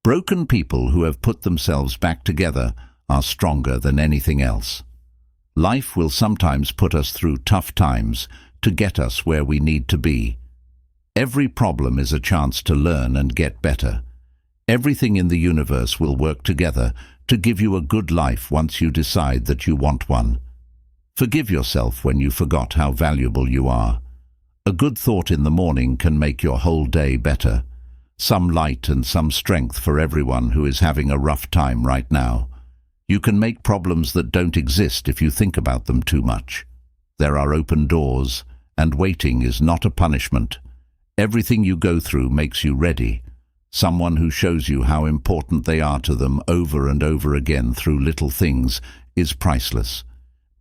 Broken people who have put themselves back together are stronger than anything else. Life will sometimes put us through tough times to get us where we need to be. Every problem is a chance to learn and get better. Everything in the universe will work together to give you a good life once you decide that you want one. Forgive yourself when you forgot how valuable you are. A good thought in the morning can make your whole day better. Some light and some strength for everyone who is having a rough time right now. You can make problems that don't exist if you think about them too much. There are open doors, and waiting is not a punishment. Everything you go through makes you ready. Someone who shows you how important they are to them over and over again through little things is priceless.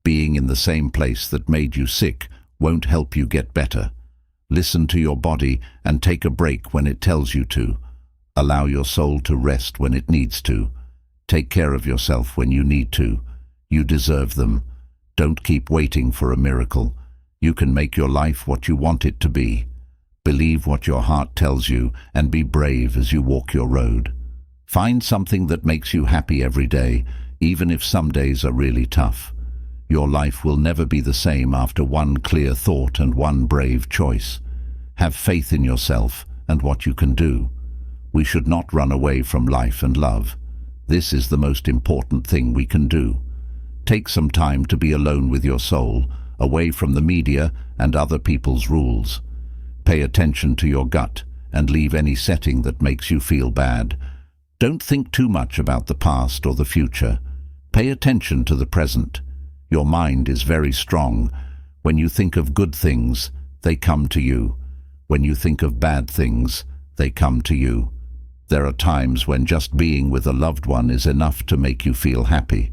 Being in the same place that made you sick won't help you get better. Listen to your body and take a break when it tells you to. Allow your soul to rest when it needs to. Take care of yourself when you need to. You deserve them. Don't keep waiting for a miracle. You can make your life what you want it to be. Believe what your heart tells you and be brave as you walk your road. Find something that makes you happy every day, even if some days are really tough. Your life will never be the same after one clear thought and one brave choice. Have faith in yourself and what you can do. We should not run away from life and love. This is the most important thing we can do. Take some time to be alone with your soul, away from the media and other people's rules. Pay attention to your gut and leave any setting that makes you feel bad. Don't think too much about the past or the future. Pay attention to the present. Your mind is very strong. When you think of good things, they come to you. When you think of bad things, they come to you. There are times when just being with a loved one is enough to make you feel happy.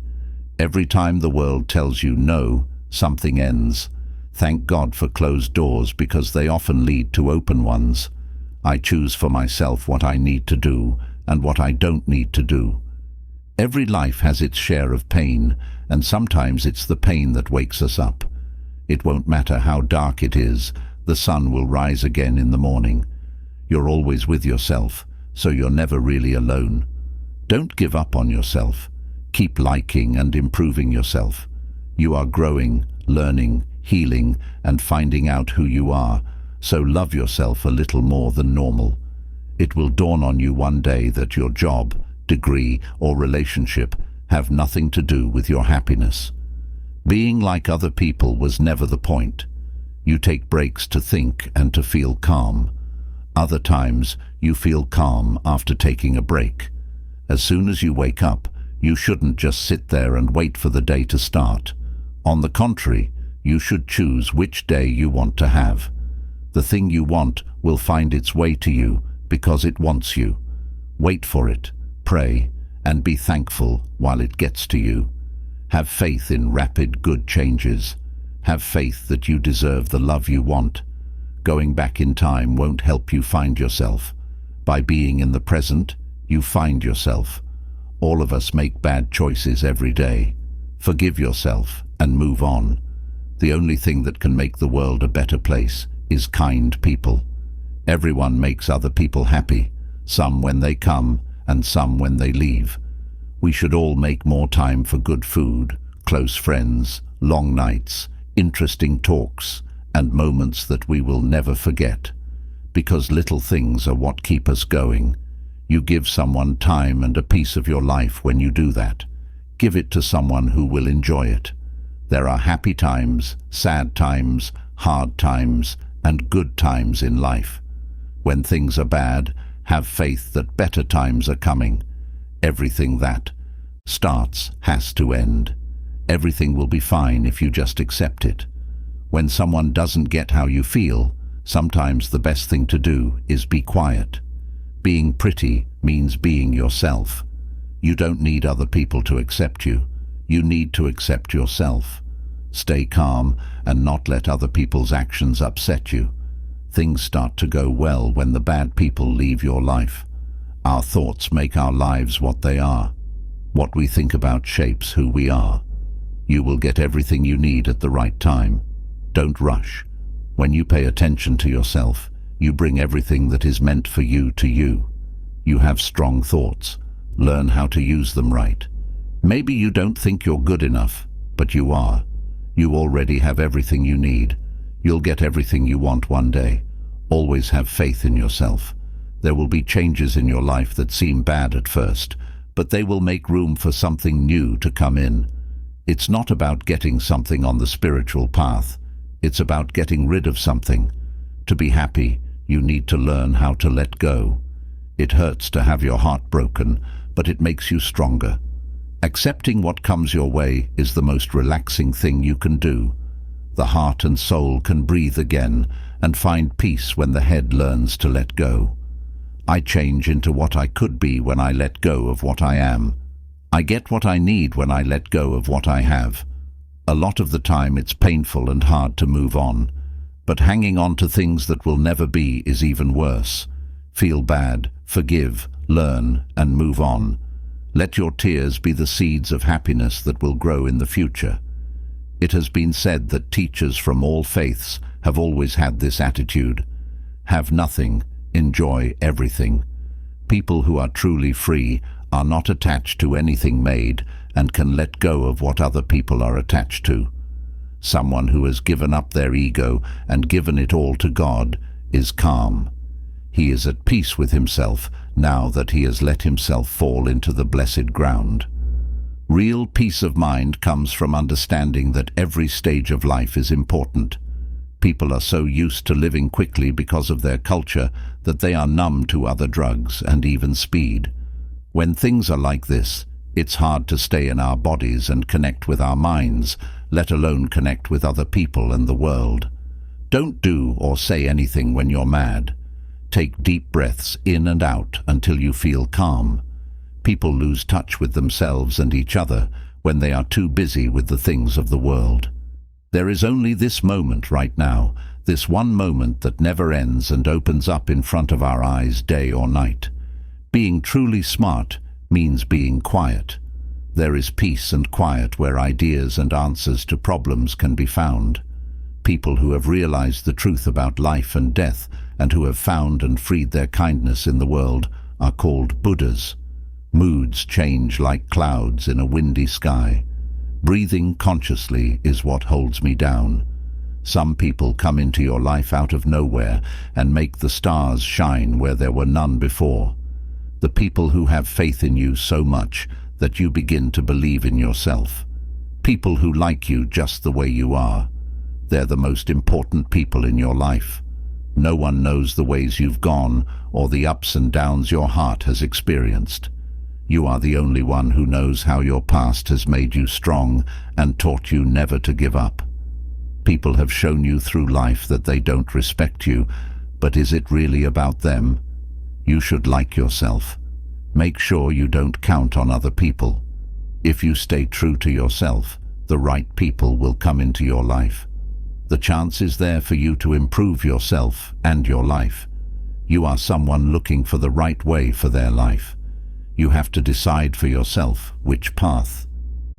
Every time the world tells you no, something ends. Thank God for closed doors because they often lead to open ones. I choose for myself what I need to do and what I don't need to do. Every life has its share of pain, and sometimes it's the pain that wakes us up. It won't matter how dark it is, the sun will rise again in the morning. You're always with yourself, so you're never really alone. Don't give up on yourself. Keep liking and improving yourself. You are growing, learning, healing, and finding out who you are, so love yourself a little more than normal. It will dawn on you one day that your job, degree, or relationship have nothing to do with your happiness. Being like other people was never the point. You take breaks to think and to feel calm. Other times, you feel calm after taking a break. As soon as you wake up, you shouldn't just sit there and wait for the day to start. On the contrary, you should choose which day you want to have. The thing you want will find its way to you because it wants you. Wait for it, pray, and be thankful while it gets to you. Have faith in rapid, good changes. Have faith that you deserve the love you want. Going back in time won't help you find yourself. By being in the present, you find yourself. All of us make bad choices every day. Forgive yourself and move on. The only thing that can make the world a better place is kind people. Everyone makes other people happy, some when they come and some when they leave. We should all make more time for good food, close friends, long nights, interesting talks, and moments that we will never forget. Because little things are what keep us going. You give someone time and a piece of your life when you do that. Give it to someone who will enjoy it. There are happy times, sad times, hard times, and good times in life. When things are bad, have faith that better times are coming. Everything that starts has to end. Everything will be fine if you just accept it. When someone doesn't get how you feel, sometimes the best thing to do is be quiet. Being pretty means being yourself. You don't need other people to accept you. You need to accept yourself. Stay calm and not let other people's actions upset you. Things start to go well when the bad people leave your life. Our thoughts make our lives what they are. What we think about shapes who we are. You will get everything you need at the right time. Don't rush. When you pay attention to yourself, you bring everything that is meant for you to you. You have strong thoughts. Learn how to use them right. Maybe you don't think you're good enough, but you are. You already have everything you need. You'll get everything you want one day. Always have faith in yourself. There will be changes in your life that seem bad at first, but they will make room for something new to come in. It's not about getting something on the spiritual path. It's about getting rid of something. To be happy, you need to learn how to let go. It hurts to have your heart broken, but it makes you stronger. Accepting what comes your way is the most relaxing thing you can do. The heart and soul can breathe again and find peace when the head learns to let go. I change into what I could be when I let go of what I am. I get what I need when I let go of what I have. A lot of the time it's painful and hard to move on, but hanging on to things that will never be is even worse. Feel bad, forgive, learn, and move on. Let your tears be the seeds of happiness that will grow in the future. It has been said that teachers from all faiths have always had this attitude. Have nothing, enjoy everything. People who are truly free are not attached to anything made and can let go of what other people are attached to. Someone who has given up their ego and given it all to God is calm. He is at peace with himself now that he has let himself fall into the blessed ground. Real peace of mind comes from understanding that every stage of life is important. People are so used to living quickly because of their culture that they are numb to other drugs and even speed. When things are like this, it's hard to stay in our bodies and connect with our minds, let alone connect with other people and the world. Don't do or say anything when you're mad. Take deep breaths in and out until you feel calm. People lose touch with themselves and each other when they are too busy with the things of the world. There is only this moment right now, this one moment that never ends and opens up in front of our eyes day or night. Being truly smart means being quiet. There is peace and quiet where ideas and answers to problems can be found. People who have realized the truth about life and death and who have found and freed their kindness in the world are called Buddhas. Moods change like clouds in a windy sky. Breathing consciously is what holds me down. Some people come into your life out of nowhere and make the stars shine where there were none before. The people who have faith in you so much that you begin to believe in yourself. People who like you just the way you are. They're the most important people in your life. No one knows the ways you've gone or the ups and downs your heart has experienced. You are the only one who knows how your past has made you strong and taught you never to give up. People have shown you through life that they don't respect you, but is it really about them? You should like yourself. Make sure you don't count on other people. If you stay true to yourself, the right people will come into your life. The chance is there for you to improve yourself and your life. You are someone looking for the right way for their life. You have to decide for yourself which path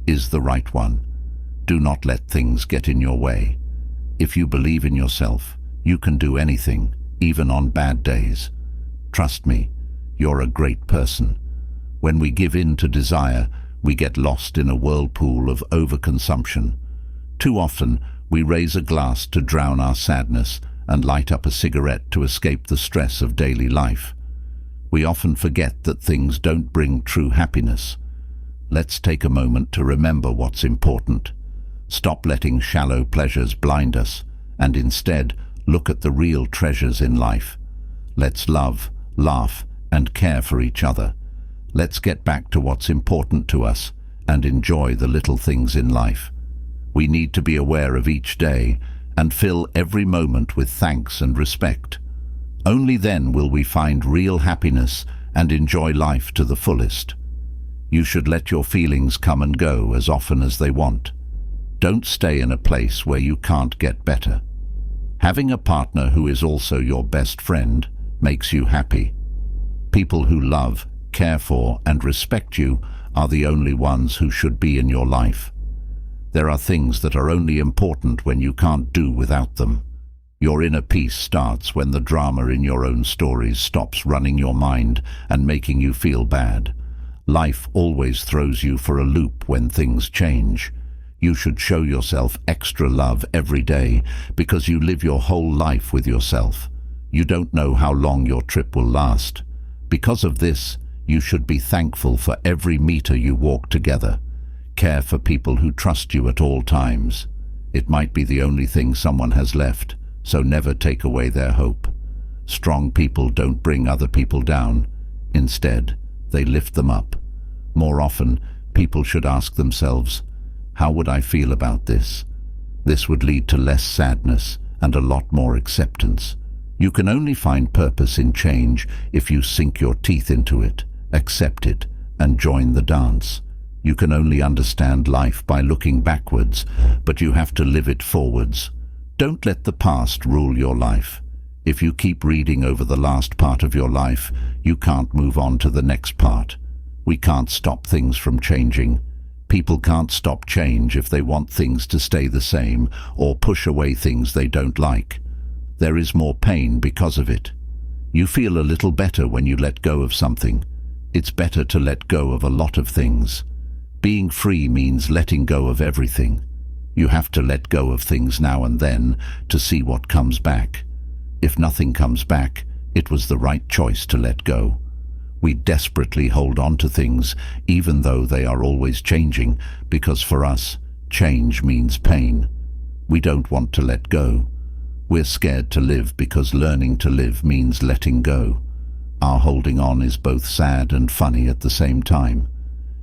is the right one. Do not let things get in your way. If you believe in yourself, you can do anything, even on bad days. Trust me, you're a great person. When we give in to desire, we get lost in a whirlpool of overconsumption. Too often, we raise a glass to drown our sadness and light up a cigarette to escape the stress of daily life. We often forget that things don't bring true happiness. Let's take a moment to remember what's important. Stop letting shallow pleasures blind us, and instead look at the real treasures in life. Let's love, laugh, and care for each other. Let's get back to what's important to us and enjoy the little things in life. We need to be aware of each day and fill every moment with thanks and respect. Only then will we find real happiness and enjoy life to the fullest. You should let your feelings come and go as often as they want. Don't stay in a place where you can't get better. Having a partner who is also your best friend makes you happy. People who love, care for, and respect you are the only ones who should be in your life. There are things that are only important when you can't do without them. Your inner peace starts when the drama in your own stories stops running your mind and making you feel bad. Life always throws you for a loop when things change. You should show yourself extra love every day because you live your whole life with yourself. You don't know how long your trip will last. Because of this, you should be thankful for every meter you walk together. Care for people who trust you at all times. It might be the only thing someone has left, so never take away their hope. Strong people don't bring other people down. Instead, they lift them up. More often, people should ask themselves, how would I feel about this? This would lead to less sadness and a lot more acceptance. You can only find purpose in change if you sink your teeth into it, accept it, and join the dance. You can only understand life by looking backwards, but you have to live it forwards. Don't let the past rule your life. If you keep reading over the last part of your life, you can't move on to the next part. We can't stop things from changing. People can't stop change if they want things to stay the same or push away things they don't like. There is more pain because of it. You feel a little better when you let go of something. It's better to let go of a lot of things. Being free means letting go of everything. You have to let go of things now and then to see what comes back. If nothing comes back, it was the right choice to let go. We desperately hold on to things, even though they are always changing, because for us, change means pain. We don't want to let go. We're scared to live because learning to live means letting go. Our holding on is both sad and funny at the same time.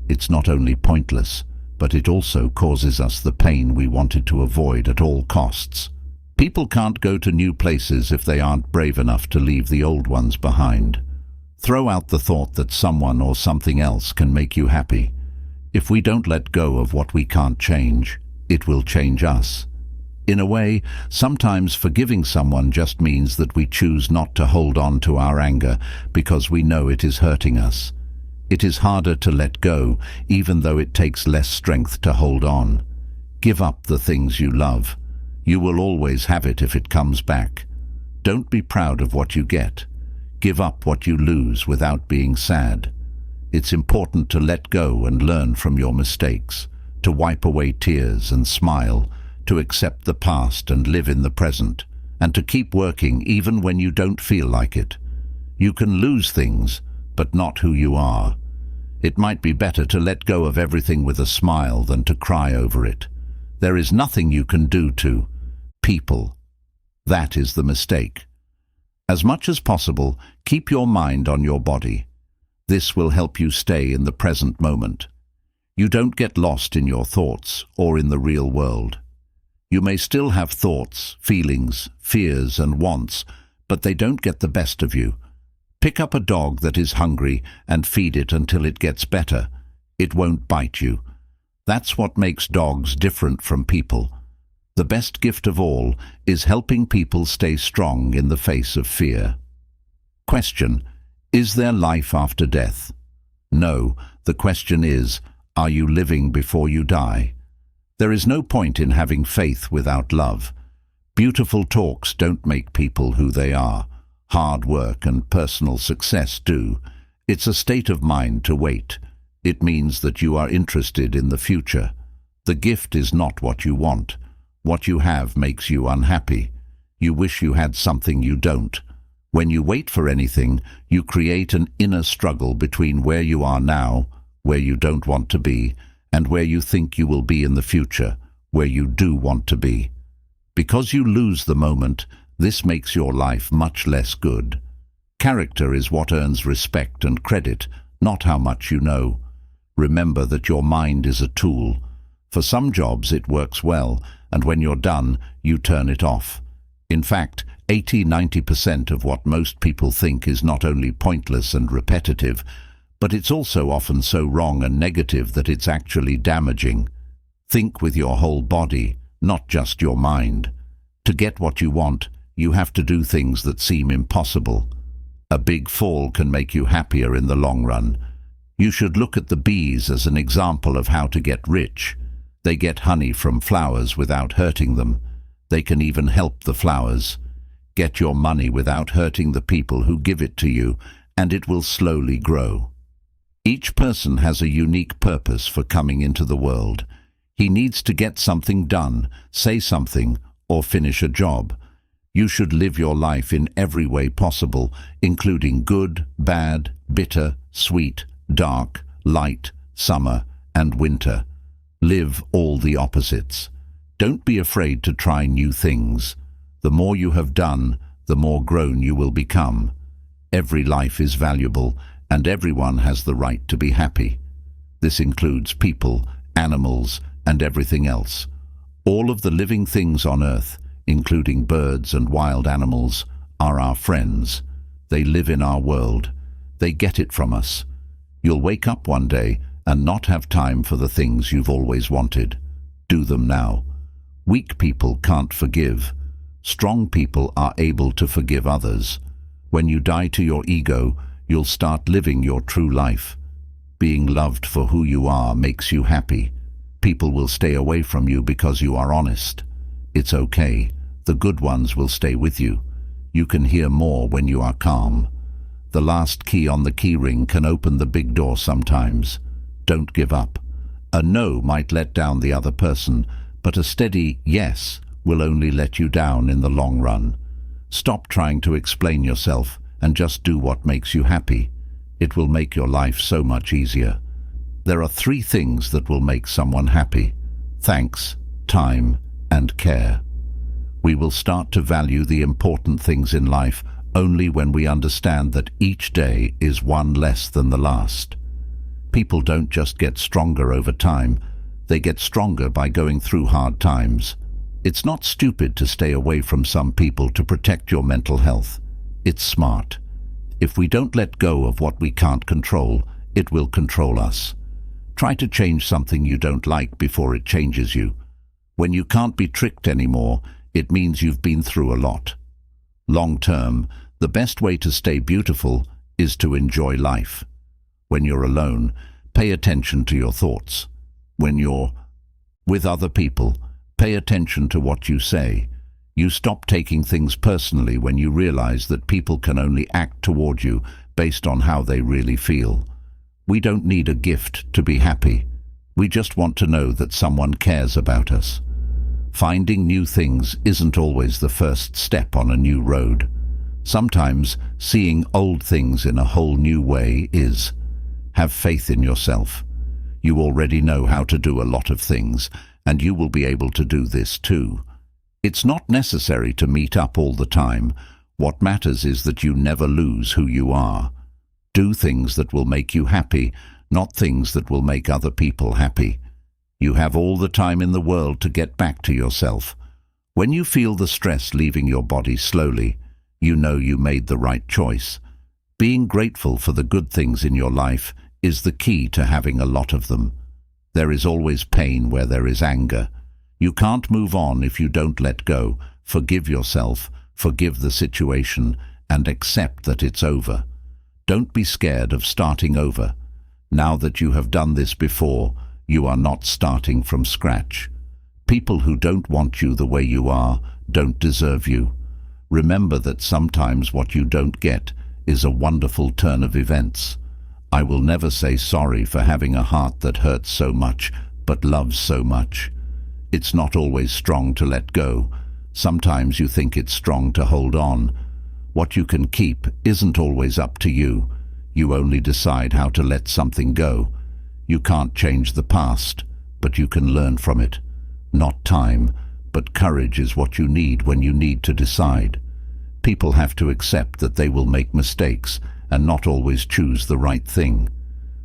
It's not only pointless, but it also causes us the pain we wanted to avoid at all costs. People can't go to new places if they aren't brave enough to leave the old ones behind. Throw out the thought that someone or something else can make you happy. If we don't let go of what we can't change, it will change us. In a way, sometimes forgiving someone just means that we choose not to hold on to our anger because we know it is hurting us. It is harder to let go, even though it takes less strength to hold on. Give up the things you love. You will always have it if it comes back. Don't be proud of what you get. Give up what you lose without being sad. It's important to let go and learn from your mistakes, to wipe away tears and smile, to accept the past and live in the present, and to keep working even when you don't feel like it. You can lose things, but not who you are. It might be better to let go of everything with a smile than to cry over it. There is nothing you can do to people. That is the mistake. As much as possible, keep your mind on your body. This will help you stay in the present moment. You don't get lost in your thoughts or in the real world. You may still have thoughts, feelings, fears and wants, but they don't get the best of you. Pick up a dog that is hungry and feed it until it gets better. It won't bite you. That's what makes dogs different from people. The best gift of all is helping people stay strong in the face of fear. Question: is there life after death? No, the question is, are you living before you die? There is no point in having faith without love. Beautiful talks don't make people who they are. Hard work and personal success do. It's a state of mind to wait. It means that you are interested in the future. The gift is not what you want. What you have makes you unhappy. You wish you had something you don't. When you wait for anything, you create an inner struggle between where you are now, where you don't want to be, and where you think you will be in the future, where you do want to be. Because you lose the moment, this makes your life much less good. Character is what earns respect and credit, not how much you know. Remember that your mind is a tool. For some jobs it works well, and when you're done, you turn it off. In fact, 80–90% of what most people think is not only pointless and repetitive, but it's also often so wrong and negative that it's actually damaging. Think with your whole body, not just your mind. To get what you want, you have to do things that seem impossible. A big fall can make you happier in the long run. You should look at the bees as an example of how to get rich. They get honey from flowers without hurting them. They can even help the flowers. Get your money without hurting the people who give it to you, and it will slowly grow. Each person has a unique purpose for coming into the world. He needs to get something done, say something, or finish a job. You should live your life in every way possible, including good, bad, bitter, sweet, dark, light, summer, and winter. Live all the opposites. Don't be afraid to try new things. The more you have done, the more grown you will become. Every life is valuable, and everyone has the right to be happy. This includes people, animals, and everything else. All of the living things on Earth, including birds and wild animals, are our friends. They live in our world. They get it from us. You'll wake up one day and not have time for the things you've always wanted. Do them now. Weak people can't forgive. Strong people are able to forgive others. When you die to your ego, you'll start living your true life. Being loved for who you are makes you happy. People will stay away from you because you are honest. It's okay. The good ones will stay with you. You can hear more when you are calm. The last key on the key ring can open the big door sometimes. Don't give up. A no might let down the other person, but a steady yes will only let you down in the long run. Stop trying to explain yourself and just do what makes you happy. It will make your life so much easier. There are 3 things that will make someone happy: thanks, time, and care. We will start to value the important things in life only when we understand that each day is one less than the last. People don't just get stronger over time, they get stronger by going through hard times. It's not stupid to stay away from some people to protect your mental health. It's smart. If we don't let go of what we can't control, it will control us. Try to change something you don't like before it changes you. When you can't be tricked anymore, it means you've been through a lot. Long term, the best way to stay beautiful is to enjoy life. When you're alone, pay attention to your thoughts. When you're with other people, pay attention to what you say. You stop taking things personally when you realize that people can only act toward you based on how they really feel. We don't need a gift to be happy. We just want to know that someone cares about us. Finding new things isn't always the first step on a new road. Sometimes seeing old things in a whole new way is. Have faith in yourself. You already know how to do a lot of things, and you will be able to do this too. It's not necessary to meet up all the time. What matters is that you never lose who you are. Do things that will make you happy, not things that will make other people happy. You have all the time in the world to get back to yourself. When you feel the stress leaving your body slowly, you know you made the right choice. Being grateful for the good things in your life is the key to having a lot of them. There is always pain where there is anger. You can't move on if you don't let go. Forgive yourself, forgive the situation, and accept that it's over. Don't be scared of starting over. Now that you have done this before, you are not starting from scratch. People who don't want you the way you are don't deserve you. Remember that sometimes what you don't get is a wonderful turn of events. I will never say sorry for having a heart that hurts so much, but loves so much. It's not always strong to let go. Sometimes you think it's strong to hold on. What you can keep isn't always up to you. You only decide how to let something go. You can't change the past, but you can learn from it. Not time, but courage is what you need when you need to decide. People have to accept that they will make mistakes and not always choose the right thing.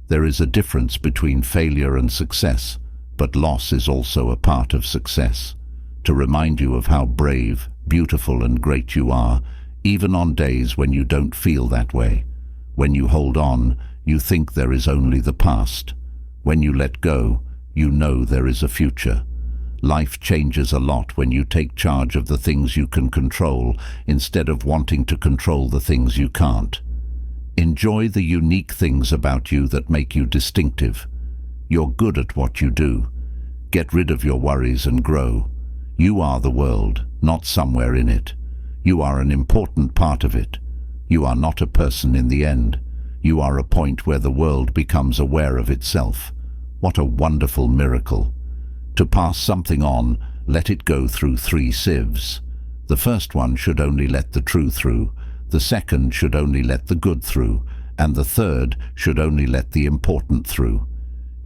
There is a difference between failure and success, but loss is also a part of success. To remind you of how brave, beautiful, and great you are, even on days when you don't feel that way. When you hold on, you think there is only the past. When you let go, you know there is a future. Life changes a lot when you take charge of the things you can control instead of wanting to control the things you can't. Enjoy the unique things about you that make you distinctive. You're good at what you do. Get rid of your worries and grow. You are the world, not somewhere in it. You are an important part of it. You are not a person in the end. You are a point where the world becomes aware of itself. What a wonderful miracle. To pass something on, let it go through 3 sieves. The first one should only let the true through, the second should only let the good through, and the third should only let the important through.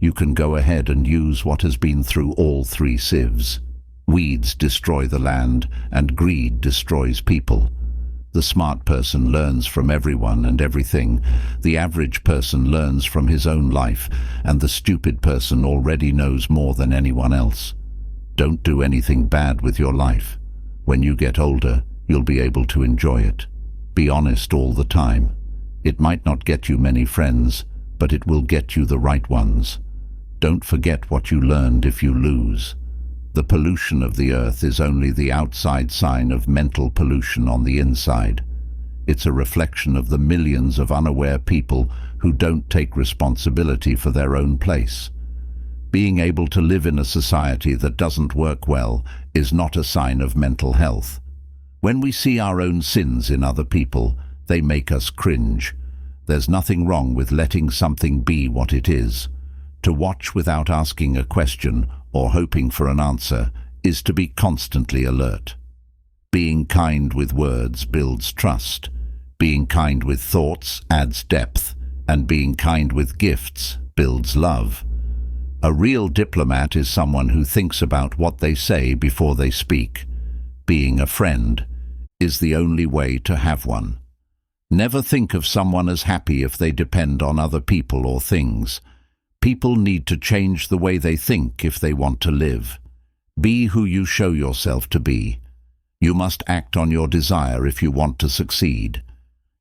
You can go ahead and use what has been through all 3 sieves. Weeds destroy the land, and greed destroys people. The smart person learns from everyone and everything. The average person learns from his own life, and the stupid person already knows more than anyone else. Don't do anything bad with your life. When you get older, you'll be able to enjoy it. Be honest all the time. It might not get you many friends, but it will get you the right ones. Don't forget what you learned if you lose. The pollution of the earth is only the outside sign of mental pollution on the inside. It's a reflection of the millions of unaware people who don't take responsibility for their own place. Being able to live in a society that doesn't work well is not a sign of mental health. When we see our own sins in other people, they make us cringe. There's nothing wrong with letting something be what it is. To watch without asking a question or hoping for an answer is to be constantly alert. Being kind with words builds trust. Being kind with thoughts adds depth, and being kind with gifts builds love. A real diplomat is someone who thinks about what they say before they speak. Being a friend is the only way to have one. Never think of someone as happy if they depend on other people or things. People need to change the way they think if they want to live. Be who you show yourself to be. You must act on your desire if you want to succeed.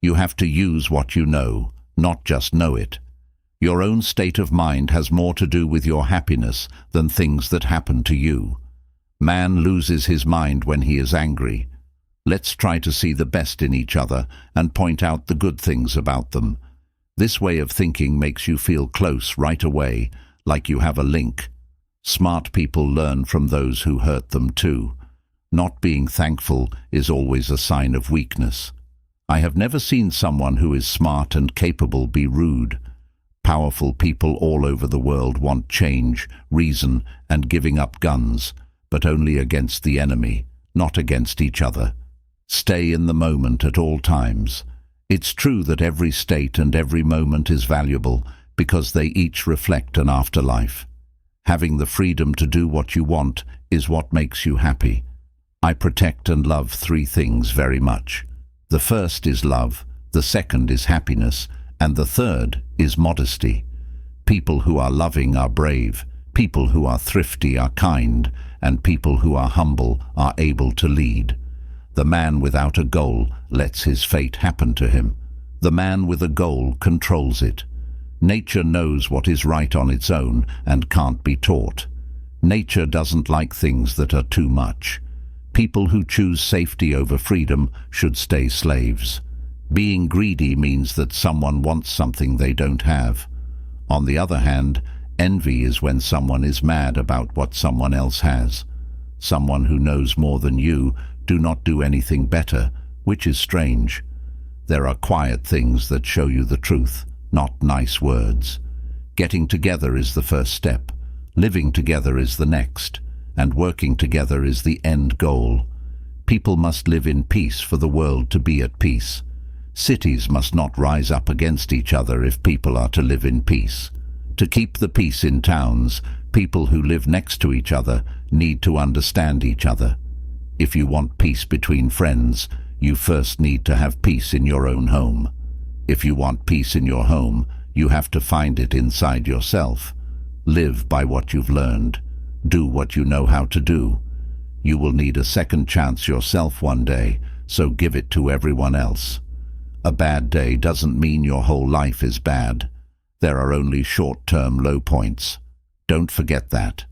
You have to use what you know, not just know it. Your own state of mind has more to do with your happiness than things that happen to you. Man loses his mind when he is angry. Let's try to see the best in each other and point out the good things about them. This way of thinking makes you feel close right away, like you have a link. Smart people learn from those who hurt them too. Not being thankful is always a sign of weakness. I have never seen someone who is smart and capable be rude. Powerful people all over the world want change, reason, and giving up guns, but only against the enemy, not against each other. Stay in the moment at all times. It's true that every state and every moment is valuable because they each reflect an afterlife. Having the freedom to do what you want is what makes you happy. I protect and love 3 things very much. The first is love, the second is happiness, and the third is modesty. People who are loving are brave, people who are thrifty are kind, and people who are humble are able to lead. The man without a goal lets his fate happen to him. The man with a goal controls it. Nature knows what is right on its own and can't be taught. Nature doesn't like things that are too much. People who choose safety over freedom should stay slaves. Being greedy means that someone wants something they don't have. On the other hand, envy is when someone is mad about what someone else has. Someone who knows more than you do not do anything better, which is strange. There are quiet things that show you the truth, not nice words. Getting together is the first step, living together is the next, and working together is the end goal. People must live in peace for the world to be at peace. Cities must not rise up against each other if people are to live in peace. To keep the peace in towns, people who live next to each other need to understand each other. If you want peace between friends, you first need to have peace in your own home. If you want peace in your home, you have to find it inside yourself. Live by what you've learned. Do what you know how to do. You will need a second chance yourself one day, so give it to everyone else. A bad day doesn't mean your whole life is bad. There are only short-term low points. Don't forget that.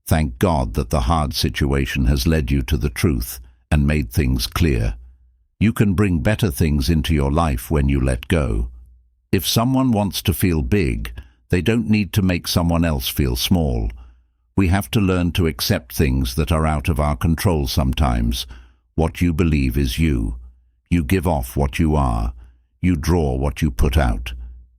Thank God that the hard situation has led you to the truth and made things clear. You can bring better things into your life when you let go. If someone wants to feel big, they don't need to make someone else feel small. We have to learn to accept things that are out of our control sometimes. What you believe is you. You give off what you are. You draw what you put out.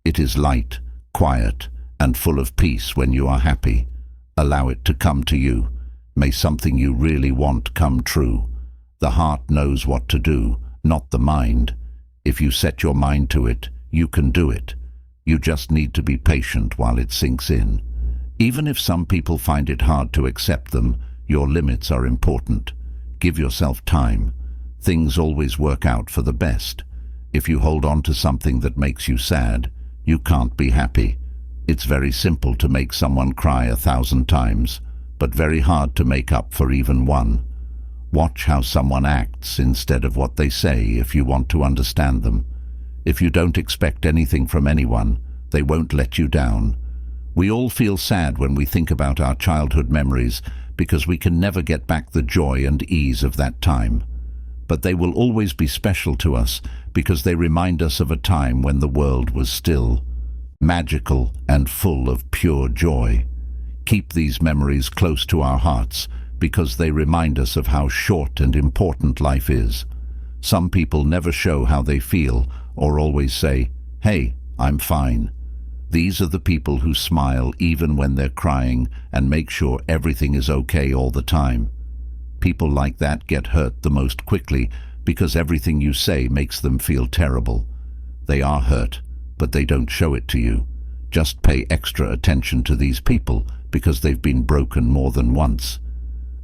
It is light, quiet, and full of peace when you are happy. Allow it to come to you. May something you really want come true. The heart knows what to do, not the mind. If you set your mind to it, you can do it. You just need to be patient while it sinks in. Even if some people find it hard to accept them, your limits are important. Give yourself time. Things always work out for the best. If you hold on to something that makes you sad, you can't be happy. It's very simple to make someone cry 1,000 times, but very hard to make up for even one. Watch how someone acts instead of what they say if you want to understand them. If you don't expect anything from anyone, they won't let you down. We all feel sad when we think about our childhood memories because we can never get back the joy and ease of that time. But they will always be special to us because they remind us of a time when the world was still, magical and full of pure joy. Keep these memories close to our hearts because they remind us of how short and important life is. Some people never show how they feel or always say, "Hey, I'm fine." These are the people who smile even when they're crying and make sure everything is okay all the time. People like that get hurt the most quickly because everything you say makes them feel terrible. They are hurt, but they don't show it to you. Just pay extra attention to these people because they've been broken more than once.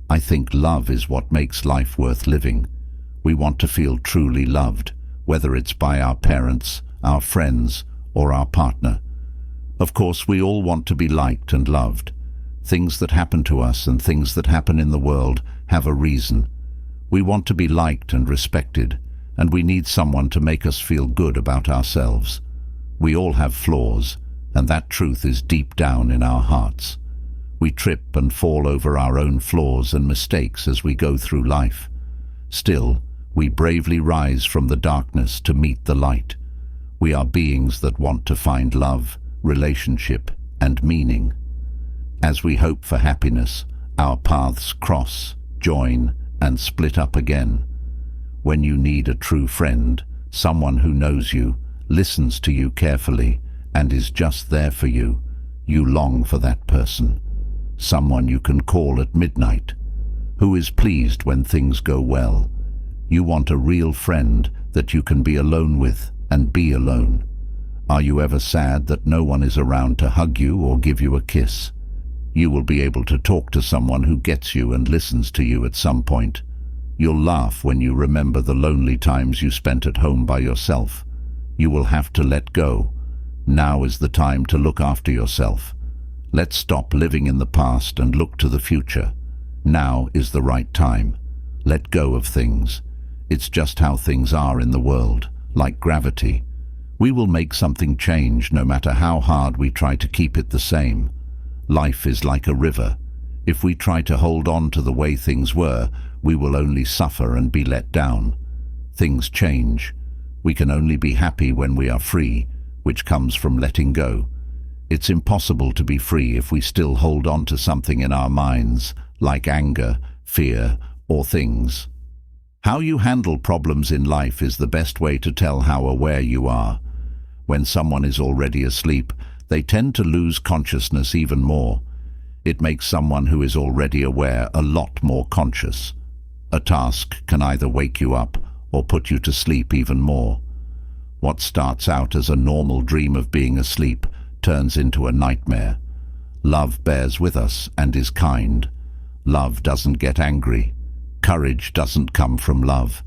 I think love is what makes life worth living. We want to feel truly loved, whether it's by our parents, our friends, or our partner. Of course, we all want to be liked and loved. Things that happen to us and things that happen in the world have a reason. We want to be liked and respected, and we need someone to make us feel good about ourselves. We all have flaws, and that truth is deep down in our hearts. We trip and fall over our own flaws and mistakes as we go through life. Still, we bravely rise from the darkness to meet the light. We are beings that want to find love, relationship, and meaning. As we hope for happiness, our paths cross, join, and split up again. When you need a true friend, someone who knows you, listens to you carefully, and is just there for you, you long for that person. Someone you can call at midnight, who is pleased when things go well. You want a real friend that you can be alone with and be alone. Are you ever sad that no one is around to hug you or give you a kiss? You will be able to talk to someone who gets you and listens to you at some point. You'll laugh when you remember the lonely times you spent at home by yourself. You will have to let go. Now is the time to look after yourself. Let's stop living in the past and look to the future. Now is the right time. Let go of things. It's just how things are in the world, like gravity. We will make something change no matter how hard we try to keep it the same. Life is like a river. If we try to hold on to the way things were, we will only suffer and be let down. Things change. We can only be happy when we are free, which comes from letting go. It's impossible to be free if we still hold on to something in our minds, like anger, fear, or things. How you handle problems in life is the best way to tell how aware you are. When someone is already asleep, they tend to lose consciousness even more. It makes someone who is already aware a lot more conscious. A task can either wake you up or put you to sleep even more. What starts out as a normal dream of being asleep turns into a nightmare. Love bears with us and is kind. Love doesn't get angry. Courage doesn't come from love.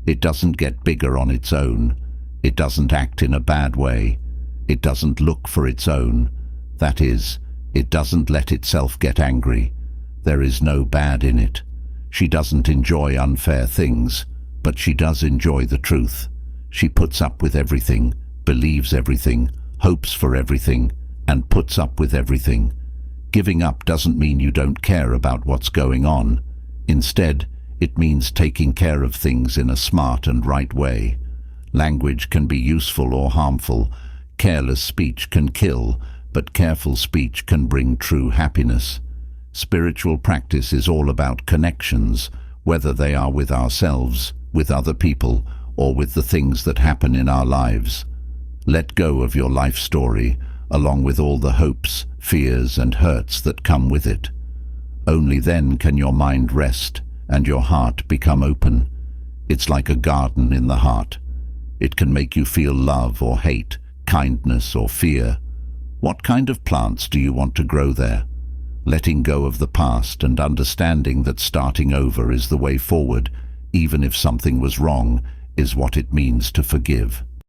It doesn't get bigger on its own. It doesn't act in a bad way. It doesn't look for its own. That is, it doesn't let itself get angry. There is no bad in it. She doesn't enjoy unfair things, but she does enjoy the truth. She puts up with everything, believes everything, hopes for everything, and puts up with everything. Giving up doesn't mean you don't care about what's going on. Instead, it means taking care of things in a smart and right way. Language can be useful or harmful. Careless speech can kill, but careful speech can bring true happiness. Spiritual practice is all about connections, whether they are with ourselves, with other people, or with the things that happen in our lives. Let go of your life story, along with all the hopes, fears, and hurts that come with it. Only then can your mind rest and your heart become open. It's like a garden in the heart. It can make you feel love or hate, kindness or fear. What kind of plants do you want to grow there? Letting go of the past and understanding that starting over is the way forward, even if something was wrong, is what it means to forgive.